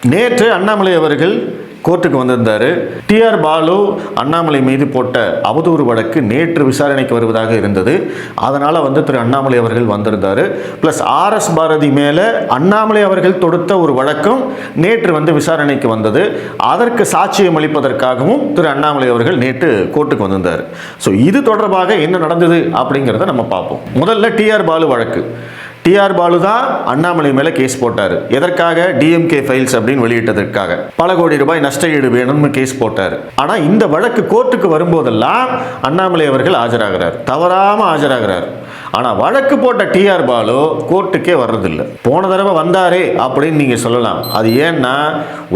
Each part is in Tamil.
நேற்று அண்ணாமலை அவர்கள் கோர்ட்டுக்கு வந்திருந்தார். டிஆர் பாலு அண்ணாமலை மீது போட்ட அவதூறு வழக்கு நேற்று விசாரணைக்கு வருவதாக இருந்தது. அதனால் திரு அண்ணாமலை அவர்கள் வந்திருந்தார். ப்ளஸ் ஆர்எஸ் பாரதி மேலே அண்ணாமலை அவர்கள் தொடுத்த ஒரு வழக்கம் நேற்று விசாரணைக்கு வந்தது. அதற்கு சாட்சியம் அளிப்பதற்காகவும் திரு அண்ணாமலை அவர்கள் நேற்று கோர்ட்டுக்கு வந்திருந்தார். ஸோ இது தொடர்பாக என்ன நடந்தது அப்படிங்கிறத நம்ம பார்ப்போம். முதல்ல டிஆர் பாலு வழக்கு. டிஆர் பாலு தான் அண்ணாமலை மேலே கேஸ் போட்டார். எதற்காக? டிஎம்கே ஃபைல்ஸ் அப்படின்னு வெளியிட்டதற்காக பல கோடி ரூபாய் நஷ்ட ஈடு வேணும்னு கேஸ் போட்டார். ஆனால் இந்த வழக்கு கோர்ட்டுக்கு வரும்போதெல்லாம் அண்ணாமலை அவர்கள் ஆஜராகிறார், தவறாமல் ஆஜராகிறார். ஆனால் வழக்கு போட்ட டிஆர் பாலு கோர்ட்டுக்கே வர்றதில்லை. போன தடவை வந்தாரே அப்படின்னு நீங்கள் சொல்லலாம். அது ஏன்னா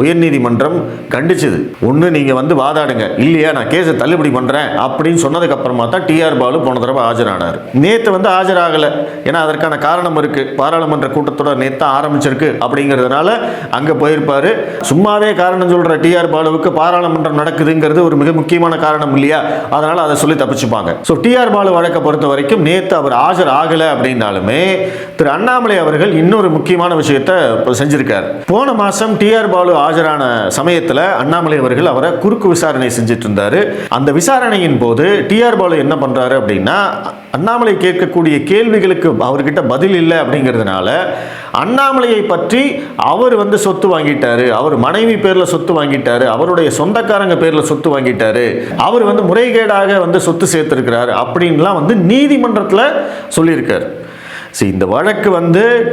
உயர்நீதிமன்றம் கண்டிச்சது. ஒன்று நீங்கள் வாதாடுங்க, இல்லையா நான் கேஸை தள்ளுபடி பண்ணுறேன் அப்படின்னு சொன்னதுக்கு அப்புறமா தான் டிஆர் பாலு போன தடவை ஆஜரானார். நேற்று ஆஜராகலை. ஏன்னா அதற்கான காரணம் இருக்கு. பாராளுமன்ற கூட்டத்தொடர் நேற்று ஆரம்பிச்சிருக்கு அப்படிங்கிறதுனால அங்கே போயிருப்பாரு. சும்மாவே காரணம் சொல்ற டிஆர் பாலுவுக்கு பாராளுமன்றம் நடக்குதுங்கிறது ஒரு மிக முக்கியமான காரணம் இல்லையா? அதனால அதை சொல்லி தப்பிச்சுப்பாங்க. ஸோ டிஆர் பாலு வழக்கை பொறுத்த வரைக்கும் நேற்று அவர் ஆஜர் ஆகலை அப்படின்னாலுமே திரு அண்ணாமலை அவர்கள் இன்னொரு முக்கியமான விஷயத்தை செஞ்சிருக்கார். போன மாசம் டிஆர் பாலு ஆஜரான சமயத்தில் அண்ணாமலை அவர்கள் அவரை குறுக்கு விசாரணை செஞ்சுட்டு இருந்தாரு. அந்த விசாரணையின் போது டிஆர் பாலு என்ன பண்றாரு அப்படின்னா, அண்ணாமலை கேட்கக்கூடிய கேள்விகளுக்கு அவர்கிட்ட பதில் இல்லை அப்படிங்கிறதுனால அண்ணாமலையை பற்றி அவர் சொத்து வாங்கிட்டாரு, அவர் மனைவி பேரில் சொத்து வாங்கிட்டாரு, அவருடைய சொந்தக்காரங்க பேரில் சொத்து வாங்கிட்டாரு, அவர் முறைகேடாக சொத்து சேர்த்திருக்கிறார் அப்படின்லாம் நீதிமன்றத்தில் சொல்லியிருக்காரு. இந்த வழக்கு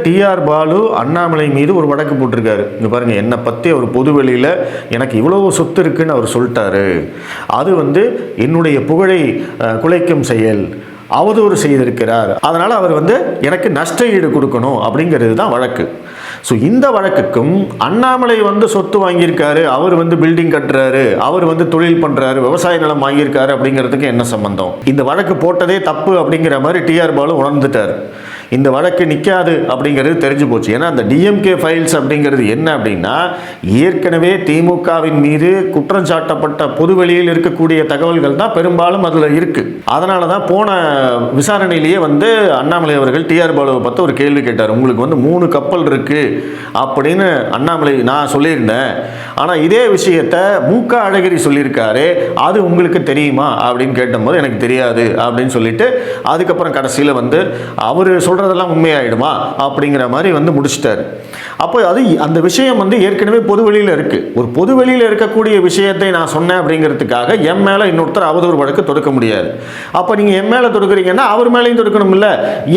டிஆர் பாலு அண்ணாமலை மீது ஒரு வழக்கு போட்டிருக்காரு. இங்க பாருங்க, என்னை பற்றி அவர் பொதுவெளியில் எனக்கு இவ்வளவு சொத்து இருக்குன்னு அவர் சொல்லிட்டாரு, அது என்னுடைய புகழை குலைக்கும் செயல், அவதூறு செய்திருக்கிறார், அதனால் அவர் எனக்கு நஷ்ட ஈடு கொடுக்கணும் அப்படிங்கிறது தான் வழக்கு. ஸோ இந்த வழக்குக்கும் அண்ணாமலை சொத்து வாங்கியிருக்காரு, அவர் பில்டிங் கட்டுறாரு, அவர் தொழில் பண்ணுறாரு, விவசாய நிலம் வாங்கியிருக்காரு அப்படிங்கிறதுக்கு என்ன சம்பந்தம்? இந்த வழக்கு போட்டதே தப்பு அப்படிங்கிற மாதிரி டிஆர் பாலு உணர்ந்துட்டார். இந்த வழக்கு நிற்காது அப்படிங்கிறது தெரிஞ்சு போச்சு. ஏன்னா அந்த டிஎம்கே ஃபைல்ஸ் அப்படிங்கிறது என்ன அப்படின்னா, ஏற்கனவே திமுகவின் மீது குற்றம் சாட்டப்பட்ட பொதுவெளியில் இருக்கக்கூடிய தகவல்கள் தான் பெரும்பாலும் அதில் இருக்குது. அதனால தான் போன விசாரணையிலேயே அண்ணாமலை அவர்கள் டிஆர் பாலுவை பார்த்து ஒரு கேள்வி கேட்டார். உங்களுக்கு 3 கப்பல் இருக்குது அப்படின்னு அண்ணாமலை நான் சொல்லியிருந்தேன், ஆனால் இதே விஷயத்தை மூக்க அழகிரி சொல்லியிருக்காரு, அது உங்களுக்கு தெரியுமா அப்படின்னு கேட்டபோது எனக்கு தெரியாது அப்படின்னு சொல்லிட்டு அதுக்கப்புறம் கடைசியில் அவர் சொல்றதெல்லாம் உண்மையாயிடுமா அப்படிங்கிற மாதிரி முடிச்சிட்டாரு. அப்போ அது அந்த விஷயம் ஏற்கனவே பொதுவெளியில் இருக்கு. ஒரு பொதுவெளியில் இருக்கக்கூடிய விஷயத்தை நான் சொன்னேன் அப்படிங்கிறதுக்காக என் மேலே இன்னொருத்தர் அவதூறு வழக்கு தொடுக்க முடியாது. அப்போ நீங்கள் என் மேலே தொடுக்கிறீங்கன்னா அவர் மேலேயும் தொடுக்கணும் இல்லை?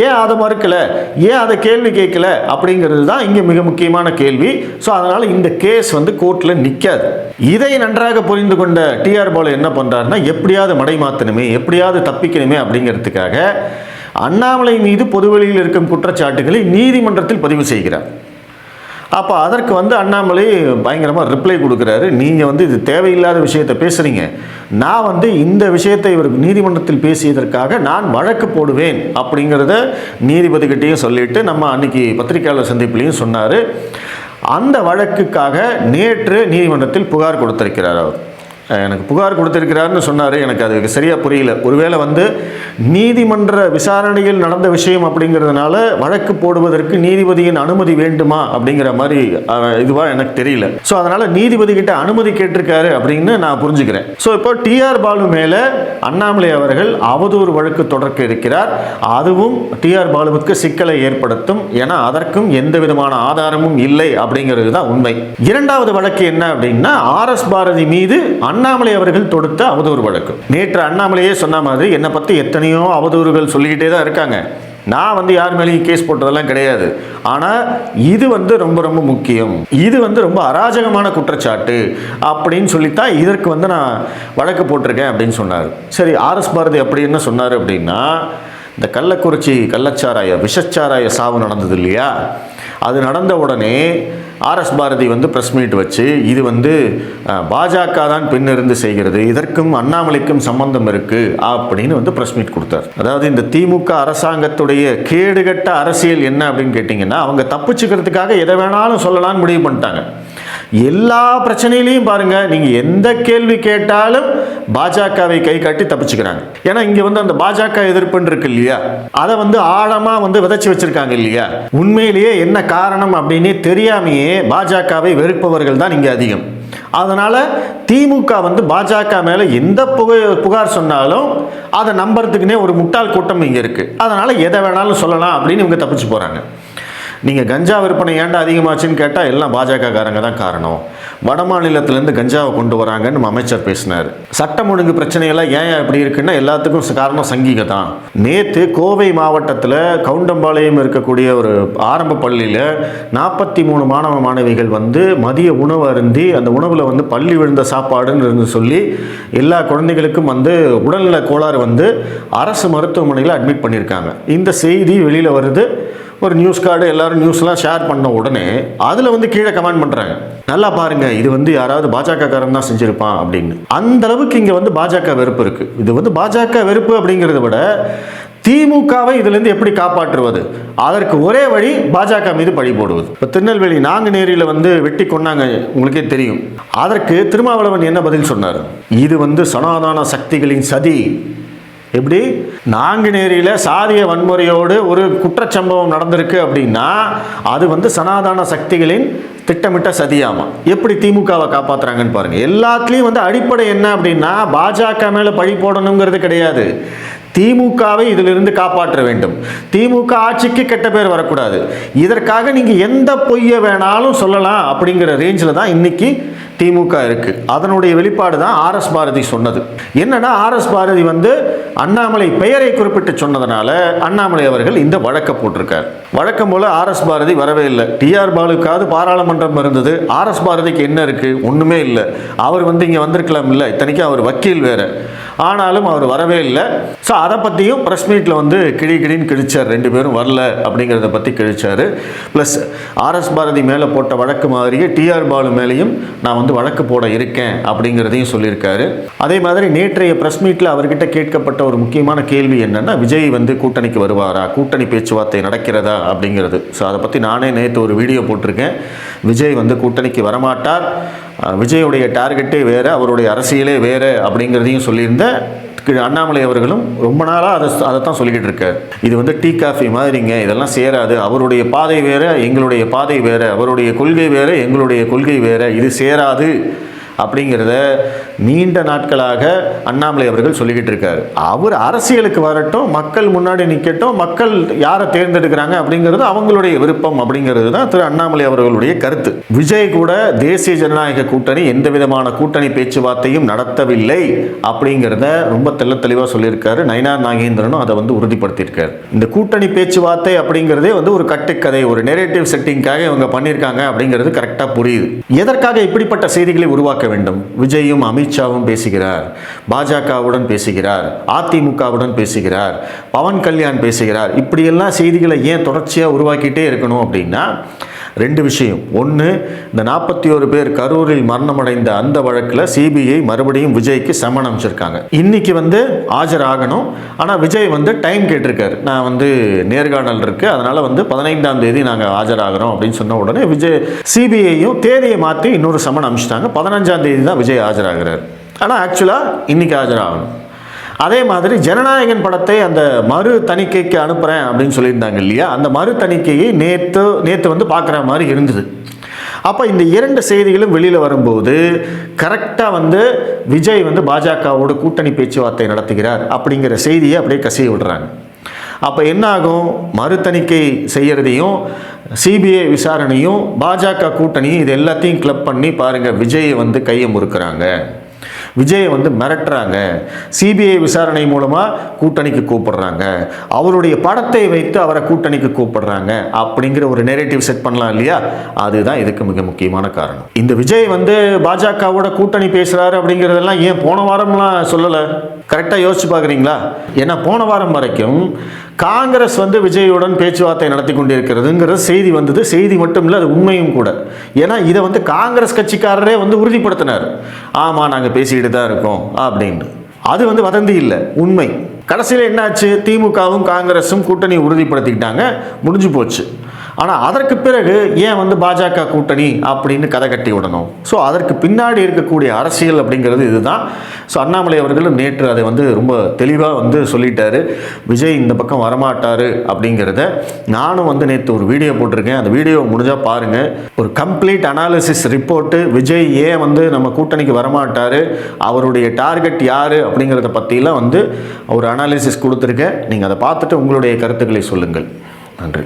ஏன் அதை மறுக்கலை, ஏன் அதை கேள்வி கேட்கல அப்படிங்கிறது தான் இங்கே மிக முக்கியமான கேள்வி. ஸோ அதனால் இந்த கேஸ் கோர்ட்டில் நிற்காது. இதை நன்றாக புரிந்து கொண்ட டிஆர் பாலு என்ன பண்ணுறாருன்னா, எப்படியாவது மடை மாற்றணுமே, எப்படியாவது தப்பிக்கணுமே அப்படிங்கிறதுக்காக அண்ணாமலை மீது பொதுவெளியில் இருக்கும் குற்றச்சாட்டுகளை நீதிமன்றத்தில் பதிவு செய்கிறார். அப்போ அதற்கு அண்ணாமலை பயங்கரமாக ரிப்ளை கொடுக்குறாரு. நீங்கள் இது தேவையில்லாத விஷயத்தை பேசுகிறீங்க, நான் இந்த விஷயத்தை இவர் நீதிமன்றத்தில் பேசியதற்காக நான் வழக்கு போடுவேன் அப்படிங்கிறத நீதிபதிகிட்டையும் சொல்லிட்டு நம்ம அன்னைக்கு பத்திரிகையாளர் சந்திப்புலையும் சொன்னார். அந்த வழக்குக்காக நேற்று நீதிமன்றத்தில் புகார் கொடுத்திருக்கிறார். அவர் எனக்கு புகார் கொடுத்திருக்கிறார்னு சொன்னார். எனக்கு அது சரியாக புரியல. ஒருவேளை நீதிமன்ற விசாரணையில் நடந்த விஷயம் அப்படிங்கிறதுனால வழக்கு போடுவதற்கு நீதிபதியின் அனுமதி வேண்டுமா அப்படிங்கிற மாதிரி இதுவாக எனக்கு தெரியல. ஸோ அதனால் நீதிபதி கிட்ட அனுமதி கேட்டிருக்காரு அப்படின்னு நான் புரிஞ்சுக்கிறேன். ஸோ இப்போ டிஆர் பாலு மேலே அண்ணாமலை அவர்கள் அவதூறு வழக்கு தொடர்க்க இருக்கிறார். அதுவும் டிஆர் பாலுவுக்கு சிக்கலை ஏற்படுத்தும். ஏன்னா அதற்கும் எந்த விதமான ஆதாரமும் இல்லை அப்படிங்கிறது தான் உண்மை. இரண்டாவது வழக்கு என்ன அப்படின்னா, ஆர்எஸ் பாரதி மீது அண்ணாமலை அவர்கள் தொடுத்த அவதூறு வழக்கு. நேற்று அண்ணாமலையே சொன்ன மாதிரி என்னை பற்றி எத்தனையோ அவதூறுகள் சொல்லிக்கிட்டே தான் இருக்காங்க. நான் யார் மேலேயும் கேஸ் போட்டதெல்லாம் கிடையாது. ஆனால் இது ரொம்ப ரொம்ப முக்கியம், இது ரொம்ப அராஜகமான குற்றச்சாட்டு அப்படின்னு சொல்லித்தான் இதற்கு நான் வழக்கு போட்டிருக்கேன் அப்படின்னு சொன்னார். சரி, ஆர்எஸ் பாரதி அப்படி என்ன சொன்னார் அப்படின்னா, இந்த கள்ளக்குறிச்சி கள்ளச்சாராய விஷச்சாராய சாவு நடந்தது இல்லையா, அது நடந்த உடனே ஆர்எஸ் பாரதி பிரஸ் மீட் வச்சு இது பாஜக தான் பின்னிருந்து செய்கிறது, இதற்கும் அண்ணாமலைக்கும் சம்பந்தம் இருக்கு அப்படின்னு பிரஸ் மீட் கொடுத்தார். அதாவது இந்த திமுக அரசாங்கத்துடைய கேடுகட்ட அரசியல் என்ன அப்படின்னு கேட்டிங்கன்னா, அவங்க தப்பிச்சுக்கிறதுக்காக எதை வேணாலும் சொல்லலாம்னு முடிவு பண்ணிட்டாங்க. எல்லா பிரச்சனையிலையும் பாருங்க, நீங்க எந்த கேள்வி கேட்டாலும் பாஜகவை கை காட்டி தப்பிச்சுக்கிறாங்க. ஏன்னா இங்க வந்து அந்த பாஜக எதிர்ப்புன்னு இருக்கு இல்லையா, அதை வந்து ஆழமா வந்து விதைச்சு வச்சிருக்காங்க இல்லையா. உண்மையிலேயே என்ன காரணம் அப்படின்னு தெரியாமையே பாஜகவை வெறுப்பவர்கள் தான் இங்க அதிகம். அதனால திமுக வந்து பாஜக மேல எந்த புகார் சொன்னாலும் அதை நம்புறதுக்குன்னே ஒரு முட்டாள் கூட்டம் இங்க இருக்கு. அதனால எதை வேணாலும் சொல்லலாம் அப்படின்னு இவங்க தப்பிச்சு போறாங்க. நீங்கள் கஞ்சா விற்பனை ஏன்டா அதிகமாச்சுன்னு கேட்டால் எல்லாம் பாஜக காரங்க தான் காரணம். வட மாநிலத்திலேருந்து கஞ்சாவை கொண்டு வராங்கன்னு நம்ம அமைச்சர் பேசினார். சட்டம் ஒழுங்கு பிரச்சனையெல்லாம் ஏன் இப்படி இருக்குன்னா எல்லாத்துக்கும் காரணம் சங்கிக தான். நேற்று கோவை மாவட்டத்தில் கவுண்டம்பாளையம் இருக்கக்கூடிய ஒரு ஆரம்ப பள்ளியில் 43 மாணவ மாணவிகள் வந்து மதிய உணவு அருந்தி அந்த உணவில் வந்து பள்ளி விழுந்த சாப்பாடுன்னு இருந்து சொல்லி எல்லா குழந்தைகளுக்கும் வந்து உடல்நல கோளாறு வந்து அரசு மருத்துவமனையில் அட்மிட் பண்ணியிருக்காங்க. இந்த செய்தி வெளியில் வருது. ஒரு நியூஸ் கார்டு எல்லாரும் நியூஸ்லாம் ஷேர் பண்ண உடனே அதில் வந்து கீழே கமெண்ட் பண்ணுறாங்க, நல்லா பாருங்க இது வந்து யாராவது பாஜக காரன் தான் செஞ்சிருப்பான் அப்படின்னு. அந்த அளவுக்கு இங்கே வந்து பாஜக வெறுப்பு இருக்கு. இது வந்து பாஜக வெறுப்பு அப்படிங்கிறத விட திமுகவை இதுலேருந்து எப்படி காப்பாற்றுவது, அதற்கு ஒரே வழி பாஜக மீது பழி போடுவது. இப்போ திருநெல்வேலி நாங்குநேரியில் வந்து வெட்டி கொண்டாங்க, உங்களுக்கே தெரியும். அதற்கு திருமாவளவன் என்ன பதில் சொன்னார், இது வந்து சனாதன சக்திகளின் சதி. எப்படி நாங்குநேரியில் சாதிய வன்முறையோடு ஒரு குற்றச்சம்பவம் நடந்திருக்கு அப்படின்னா அது வந்து சனாதன சக்திகளின் திட்டமிட்ட சதியாமா. எப்படி திமுகவை காப்பாற்றுறாங்கன்னு பாருங்க. எல்லாத்துலேயும் வந்து அடிப்படை என்ன அப்படின்னா பாஜக மேலே பழி போடணுங்கிறது கிடையாது, திமுகவை இதிலிருந்து காப்பாற்ற வேண்டும். திமுக ஆட்சிக்கு கெட்ட பேர் வரக்கூடாது. இதற்காக நீங்கள் எந்த பொய்யை வேணாலும் சொல்லலாம் அப்படிங்கிற ரேஞ்சில் தான் இன்னைக்கு திமுக இருக்கு. அதனுடைய வெளிப்பாடு தான் ஆர்எஸ் பாரதி சொன்னது. என்னன்னா ஆர்எஸ் பாரதி வந்து அண்ணாமலை பெயரை குறிப்பிட்டு சொன்னதுனால அண்ணாமலை அவர்கள் இந்த வழக்கை போட்டிருக்கார். வழக்கம் போல ஆர்எஸ் பாரதி வரவே இல்லை. டிஆர் பாலுக்காவது பாராளுமன்றம் இருந்தது, ஆர்எஸ் பாரதிக்கு என்ன இருக்கு, ஒண்ணுமே இல்லை. அவர் வந்து இங்க வந்திருக்கலாம் இல்லை, இத்தனைக்கும் அவர் வக்கீல் வேற, ஆனாலும் அவர் வரவே இல்லை. ஸோ அதை பற்றியும் ப்ரெஸ் மீட்டில் வந்து கிழின்னு கிழிச்சார். 2 பேரும் வரல அப்படிங்கிறத பற்றி கிழிச்சார். ப்ளஸ் ஆர்எஸ் பாரதி மேலே போட்ட வழக்கு மாதிரியே டிஆர் பாலு மேலேயும் நான் வந்து வழக்கு போட இருக்கேன் அப்படிங்கிறதையும் சொல்லியிருக்காரு. அதே மாதிரி நேற்றைய ப்ரெஸ் மீட்டில் அவர்கிட்ட கேட்கப்பட்ட ஒரு முக்கியமான கேள்வி என்னன்னா, விஜய் வந்து கூட்டணிக்கு வருவாரா, கூட்டணி பேச்சுவார்த்தை நடக்கிறதா அப்படிங்கிறது. ஸோ அதை பற்றி நானே நேற்று ஒரு வீடியோ போட்டிருக்கேன். விஜய் வந்து கூட்டணிக்கு வரமாட்டார், விஜயுடைய டார்கெட்டே வேறு, அவருடைய அரசியலே வேறு அப்படிங்கிறதையும் சொல்லியிருந்தேன். அண்ணாமலை அவர்களும் ரொம்ப நாளாக அதைத்தான் சொல்லிக்கிட்டு இருக்கார். இது வந்து டீ காஃபி மாதிரிங்க, இதெல்லாம் சேராது, அவருடைய பாதை வேறு எங்களுடைய பாதை வேறு, அவருடைய கொள்கை வேறு எங்களுடைய கொள்கை வேறு, இது சேராது அப்படிங்கிறத நீண்ட நாட்களாக அண்ணாமலை அவர்கள் சொல்லிக்கிட்டு இருக்காரு. அவர் அரசியலுக்கு வரட்டும், மக்கள் முன்னாடி நிற்கட்டும், மக்கள் யாரை தேர்ந்தெடுக்கிறாங்க அப்படிங்கிறது அவங்களுடைய விருப்பம் அப்படிங்கிறது தான் திரு அண்ணாமலை அவர்களுடைய கருத்து. விஜய் கூட தேசிய ஜனநாயக கூட்டணி எந்த விதமான கூட்டணி பேச்சுவார்த்தையும் நடத்தவில்லை அப்படிங்கிறத ரொம்ப தெளிவாக சொல்லியிருக்காரு. நயினார் நாகேந்திரனும் அதை வந்து உறுதிப்படுத்தியிருக்காரு. இந்த கூட்டணி பேச்சுவார்த்தை அப்படிங்கிறதே வந்து ஒரு கட்டுக்கதை, ஒரு நெரேட்டிவ் செட்டிங்காக இவங்க பண்ணியிருக்காங்க அப்படிங்கிறது கரெக்டாக புரியுது. எதற்காக இப்படிப்பட்ட செய்திகளை உருவாக்க வேண்டும்? விஜயும் அமித்ஷாவும் பேசுகிறார், பாஜகவுடன் பேசுகிறார், அதிமுகவுடன் பேசுகிறார், பவன் கல்யாண் பேசுகிறார். இப்படியெல்லாம் செய்திகளை ஏன் தொடர்ச்சியாக உருவாக்கிட்டே இருக்கணும் அப்படின்னா 2 விஷயம். ஒன்று, இந்த 41 பேர் கரூரில் மரணமடைந்த அந்த வழக்கில் சிபிஐ மறுபடியும் விஜய்க்கு சம்மன் அமைச்சிருக்காங்க. இன்னைக்கு வந்து ஆஜராகணும். ஆனால் விஜய் வந்து டைம் கேட்டிருக்காரு, நான் வந்து நேர்காணல் இருக்கு, அதனால வந்து 15ஆம் தேதி நாங்கள் ஆஜராகிறோம் அப்படின்னு சொன்ன உடனே விஜய் சிபிஐயும் தேதியை மாற்றி இன்னொரு சம்மன் அமைச்சிட்டாங்க. 15ஆம் தேதி தான் விஜய் ஆஜராகிறார். ஆனால் ஆக்சுவலாக இன்னைக்கு ஆஜராகணும். அதே மாதிரி ஜனநாயகன் படத்தை அந்த மறு தணிக்கைக்கு அனுப்புகிறேன் அப்படின்னு சொல்லியிருந்தாங்க இல்லையா, அந்த மறு தணிக்கையை நேற்று வந்து பார்க்குற மாதிரி இருந்தது. அப்போ இந்த 2 செய்திகளும் வெளியில் வரும்போது கரெக்டாக வந்து விஜய் வந்து பாஜகவோட கூட்டணி பேச்சுவார்த்தை நடத்துகிறார் அப்படிங்கிற செய்தியை அப்படியே கசிய விடுறாங்க. அப்போ என்ன ஆகும், மறு தணிக்கை செய்கிறதையும் சிபிஐ விசாரணையும் பாஜக கூட்டணியும் இது எல்லாத்தையும் கிளப் பண்ணி பாருங்கள், விஜயை வந்து கையை முறுக்கிறாங்க, விஜயை வந்து மிரட்டுறாங்க, சிபிஐ விசாரணை மூலமாக கூட்டணிக்கு கூப்பிடுறாங்க, அவருடைய படத்தை வைத்து அவரை கூட்டணிக்கு கூப்பிடுறாங்க அப்படிங்கிற ஒரு நெரேட்டிவ் செட் பண்ணலாம் இல்லையா. அதுதான் இதுக்கு மிக முக்கியமான காரணம். இந்த விஜய் வந்து பாஜகவோட கூட்டணி பேசுகிறாரு அப்படிங்கிறதெல்லாம் ஏன் போன வாரம்லாம் சொல்லலை? கரெக்டாக யோசிச்சு பார்க்குறீங்களா? ஏன்னா போன வாரம் வரைக்கும் காங்கிரஸ் வந்து விஜயுடன் பேச்சுவார்த்தை நடத்தி கொண்டிருக்கிறதுங்கிற செய்தி வந்தது. செய்தி மட்டும் இல்லை, அது உண்மையும் கூட. ஏன்னா இதை வந்து காங்கிரஸ் கட்சிக்காரரே வந்து உறுதிப்படுத்தினார், ஆமாம் நாங்கள் பேசிக்கிட்டு தான் இருக்கோம் அப்படின்னு. அது வந்து வதந்தி இல்லை, உண்மை. கடைசியில் என்னாச்சு, திமுகவும் காங்கிரஸும் கூட்டணி உறுதிப்படுத்திக்கிட்டாங்க, முடிஞ்சு போச்சு. ஆனால் அதற்கு பிறகு ஏன் வந்து பாஜக கூட்டணி அப்படின்னு கதை கட்டி விடணும்? ஸோ அதற்கு பின்னாடி இருக்கக்கூடிய அரசியல் அப்படிங்கிறது இதுதான். ஸோ அண்ணாமலை அவர்கள் நேற்று அதை வந்து ரொம்ப தெளிவாக வந்து சொல்லிட்டாரு. விஜய் இந்த பக்கம் வரமாட்டார் அப்படிங்கிறத நானும் வந்து நேற்று ஒரு வீடியோ போட்டிருக்கேன். அந்த வீடியோ முடிஞ்சால் பாருங்கள். ஒரு கம்ப்ளீட் அனாலிசிஸ் ரிப்போர்ட்டு, விஜய் ஏன் வந்து நம்ம கூட்டணிக்கு வரமாட்டார், அவருடைய டார்கெட் யார் அப்படிங்கிறத பற்றிலாம் வந்து ஒரு அனாலிசிஸ் கொடுத்துருக்கேன். நீங்கள் அதை பார்த்துட்டு உங்களுடைய கருத்துக்களை சொல்லுங்கள். நன்றி.